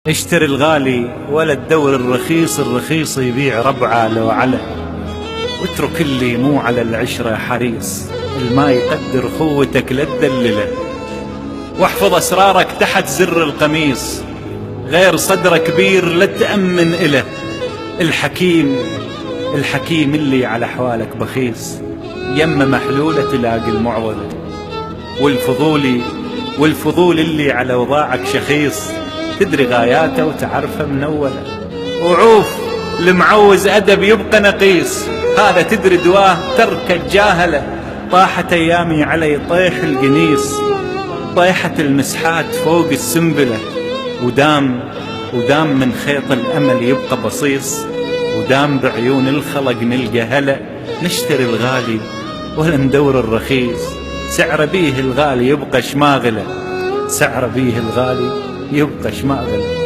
اشتري الغالي ولا تدور الرخيص، الرخيص يبيع ربعه لو على. واترك اللي مو على العشرة حريص، الما يقدر خوتك لا تدلله. واحفظ أسرارك تحت زر القميص، غير صدره كبير لا تأمن إله. الحكيم اللي على أحوالك بخيص، يم محلولة تلاقي المعوضة. والفضول اللي على وضاعك شخيص، تدري غاياته وتعرفه منولة. وعوف المعوز أدب يبقى نقيص، هذا تدري دواه ترك الجاهلة. طاحت أيامي علي طيح القنيص، طيحت المسحات فوق السنبلة. ودام من خيط الأمل يبقى بصيص، ودام بعيون الخلق نلقى هلا. نشتري الغالي ولا ندور الرخيص، سعر بيه الغالي يبقى شماغله، سعر بيه الغالي يبقى شماغله.